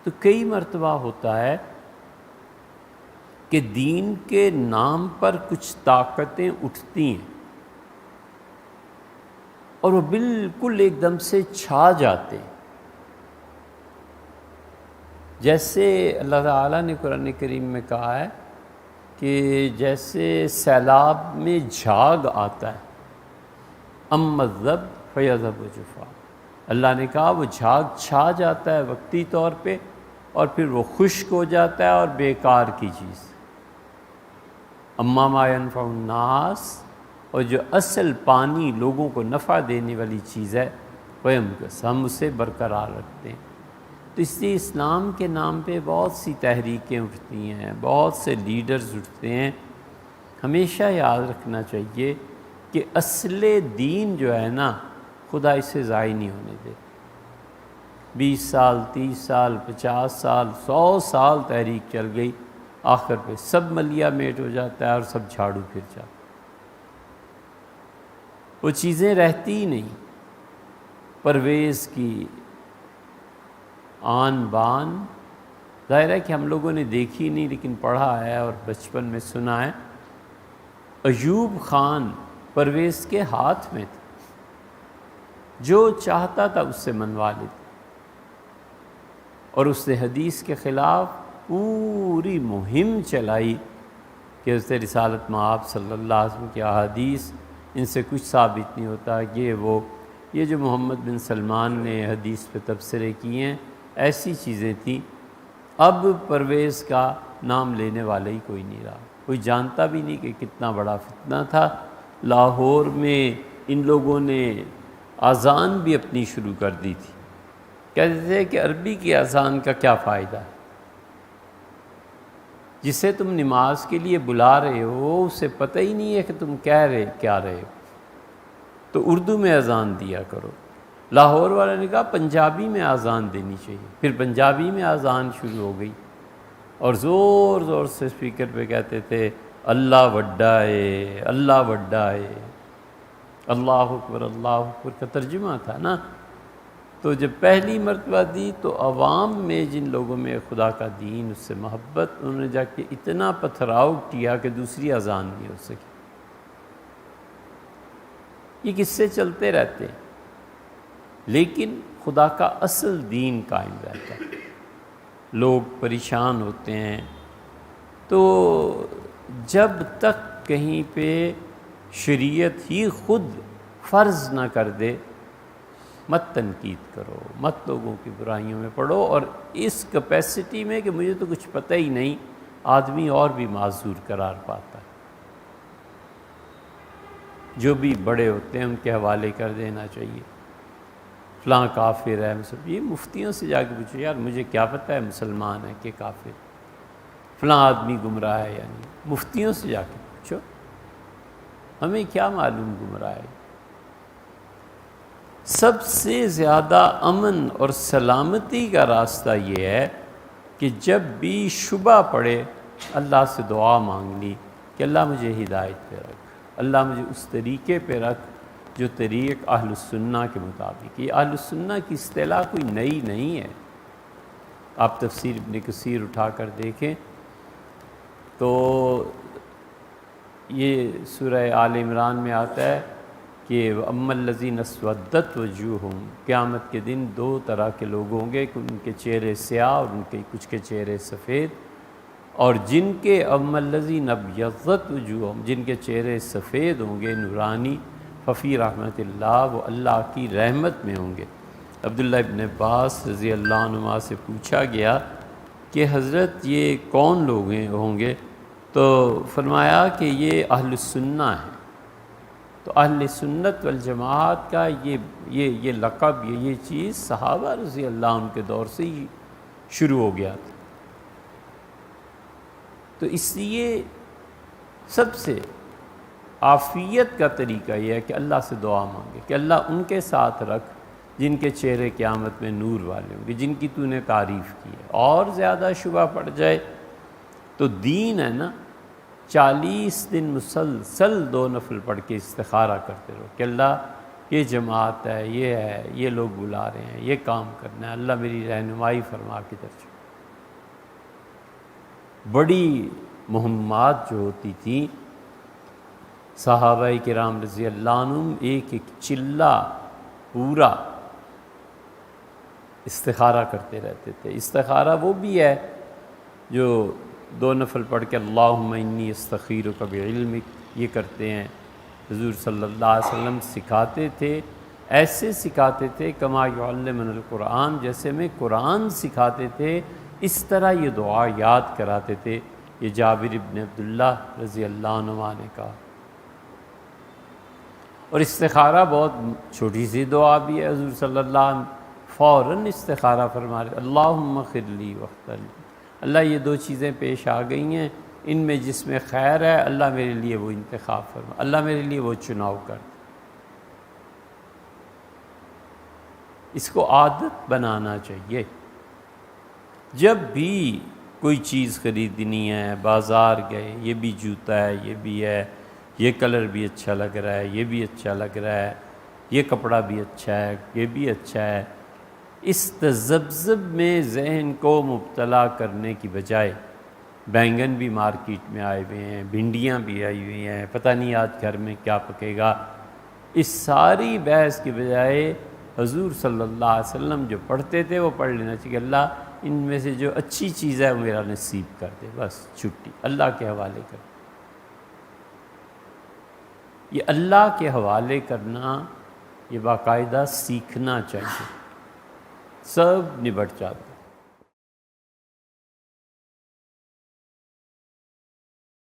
تو کئی مرتبہ ہوتا ہے کہ دین کے نام پر کچھ طاقتیں اٹھتی ہیں اور وہ بالکل ایک دم سے چھا جاتے ہیں. جیسے اللہ تعالیٰ نے قرآن کریم میں کہا ہے کہ جیسے سیلاب میں جھاگ آتا ہے، اما الذب فیذهب جفا، اللہ نے کہا وہ جھاگ چھا جاتا ہے وقتی طور پہ اور پھر وہ خشک ہو جاتا ہے اور بیکار کی چیز. اما ما ينفع الناس، اور جو اصل پانی لوگوں کو نفع دینے والی چیز ہے ہم اسے برقرار رکھتے ہیں. تو اس لیے اسلام کے نام پہ بہت سی تحریکیں اٹھتی ہیں، بہت سے لیڈرز اٹھتے ہیں. ہمیشہ یاد رکھنا چاہیے کہ اصل دین جو ہے نا، خدا اسے ضائع نہیں ہونے دے. 20 سال 30 سال 50 سال 100 سال تحریک چل گئی، آخر پہ سب ملیا میٹ ہو جاتا ہے اور سب جھاڑو پھر جاتا ہے. وہ چیزیں رہتی ہی نہیں. پرویز کی آن بان ظاہر ہے کہ ہم لوگوں نے دیکھی نہیں لیکن پڑھا ہے اور بچپن میں سنا ہے. ایوب خان پرویز کے ہاتھ میں تھا، جو چاہتا تھا اس سے منوا لیتے، اور اس نے حدیث کے خلاف پوری مہم چلائی کہ اس نے رسالت مآب صلی اللہ علیہ وسلم کی احادیث ان سے کچھ ثابت نہیں ہوتا، یہ جو محمد بن سلمان نے حدیث پہ تبصرے کیے ہیں ایسی چیزیں تھیں. اب پرویز کا نام لینے والا ہی کوئی نہیں رہا، کوئی جانتا بھی نہیں کہ کتنا بڑا فتنہ تھا. لاہور میں ان لوگوں نے اذان بھی اپنی شروع کر دی تھی. کہتے تھے کہ عربی کی اذان کا کیا فائدہ ہے، جسے تم نماز کے لیے بلا رہے ہو اسے پتہ ہی نہیں ہے کہ تم کہہ رہے کیا رہے ہو، تو اردو میں اذان دیا کرو. لاہور والے نے کہا پنجابی میں اذان دینی چاہیے. پھر پنجابی میں اذان شروع ہو گئی اور زور زور سے اسپیکر پہ کہتے تھے اللہ وڈا ہے، اللہ وڈا ہے. اللہ اکبر اللہ اکبر کا ترجمہ تھا نا. تو جب پہلی مرتبہ دی تو عوام میں جن لوگوں میں خدا کا دین، اس سے محبت، انہوں نے جا کے اتنا پتھراؤ کیا کہ دوسری اذان نہیں ہو سکی. یہ قصے چلتے رہتے ہیں لیکن خدا کا اصل دین قائم رہتا ہے. لوگ پریشان ہوتے ہیں. تو جب تک کہیں پہ شریعت ہی خود فرض نہ کر دے، مت تنقید کرو، مت لوگوں کی برائیوں میں پڑو. اور اس کیپیسٹی میں کہ مجھے تو کچھ پتہ ہی نہیں، آدمی اور بھی معذور قرار پاتا ہے. جو بھی بڑے ہوتے ہیں ان کے حوالے کر دینا چاہیے. فلاں کافر ہے، یہ مفتیوں سے جا کے پوچھو یار مجھے کیا پتہ ہے مسلمان ہے کہ کافر. فلاں آدمی گمراہ ہے، یعنی مفتیوں سے جا کے پوچھو، ہمیں کیا معلوم گمراہ ہے. سب سے زیادہ امن اور سلامتی کا راستہ یہ ہے کہ جب بھی شبہ پڑے اللہ سے دعا مانگ لی کہ اللہ مجھے ہدایت پہ رکھ، اللہ مجھے اس طریقے پہ رکھ جو طریق اہل السنہ کے مطابق. یہ اہل السنہ کی اصطلاح کوئی نئی نہیں ہے. آپ تفسیر ابن کثیر اٹھا کر دیکھیں تو یہ سورہ آل عمران میں آتا ہے کہ اما الذین اسودت وجوہہم، قیامت کے دن دو طرح کے لوگ ہوں گے کہ ان کے چہرے سیاہ اور ان کے کچھ کے چہرے سفید، اور جن کے اما الذین ابیضت وجوہہم، جن کے چہرے سفید ہوں گے نورانی، ففی رحمت اللہ، وہ اللہ کی رحمت میں ہوں گے. عبداللہ ابن عباس رضی اللہ عنہما سے پوچھا گیا کہ حضرت یہ کون لوگ ہوں گے؟ تو فرمایا کہ یہ اہل السنہ ہیں. تو اہل سنت والجماعت کا یہ لقب، یہ چیز صحابہ رضی اللہ عنہ کے دور سے ہی شروع ہو گیا تھا. تو اس لیے سب سے عافیت کا طریقہ یہ ہے کہ اللہ سے دعا مانگے کہ اللہ ان کے ساتھ رکھ جن کے چہرے قیامت میں نور والے ہوں گے، جن کی تو نے تعریف کی ہے. اور زیادہ شبہ پڑ جائے تو دین ہے نا، 40 دن مسلسل 2 نفل پڑھ کے استخارہ کرتے رہو کہ اللہ یہ جماعت ہے، یہ لوگ بلا رہے ہیں، یہ کام کرنا ہے، اللہ میری رہنمائی فرما کے درجہ. بڑی مہمات جو ہوتی تھیں، صحابہ کرام رضی اللہ عنہم ایک ایک چلہ پورا استخارہ کرتے رہتے تھے۔ استخارہ وہ بھی ہے جو 2 نفل پڑھ کے اللہم انی استخیرک بعلمک یہ کرتے ہیں، حضور صلی اللہ علیہ وسلم سکھاتے تھے، ایسے سکھاتے تھے کما یعلمنا القرآن، جیسے میں قرآن سکھاتے تھے اس طرح یہ دعا یاد کراتے تھے۔ یہ جابر بن عبداللہ رضی اللہ عنہ نے کہا۔ اور استخارہ بہت چھوٹی سی دعا بھی ہے، حضور صلی اللہ علیہ وسلم فوراً استخارہ فرما رہے، اللہم اغفر لی واختر لی، اللہ یہ 2 چیزیں پیش آ گئی ہیں، ان میں جس میں خیر ہے اللہ میرے لیے وہ انتخاب فرما، اللہ میرے لیے وہ چناؤ کر۔ اس کو عادت بنانا چاہیے، جب بھی کوئی چیز خریدنی ہے، بازار گئے، یہ بھی جوتا ہے، یہ بھی ہے، یہ کلر بھی اچھا لگ رہا ہے، یہ بھی اچھا لگ رہا ہے، یہ کپڑا بھی اچھا ہے، یہ بھی اچھا ہے، اس تذبذب میں ذہن کو مبتلا کرنے کی بجائے، بینگن بھی مارکیٹ میں آئے ہوئے ہیں، بھنڈیاں بھی آئی ہوئی ہیں، پتہ نہیں آج گھر میں کیا پکے گا، اس ساری بحث کی بجائے حضور صلی اللہ علیہ وسلم جو پڑھتے تھے وہ پڑھ لینا چاہیے، اللہ ان میں سے جو اچھی چیز ہے وہ میرا نصیب کر دے، بس چھٹی، اللہ کے حوالے کر دے۔ یہ اللہ کے حوالے کرنا یہ باقاعدہ سیکھنا چاہیے، سب نبٹ جاتا ہے۔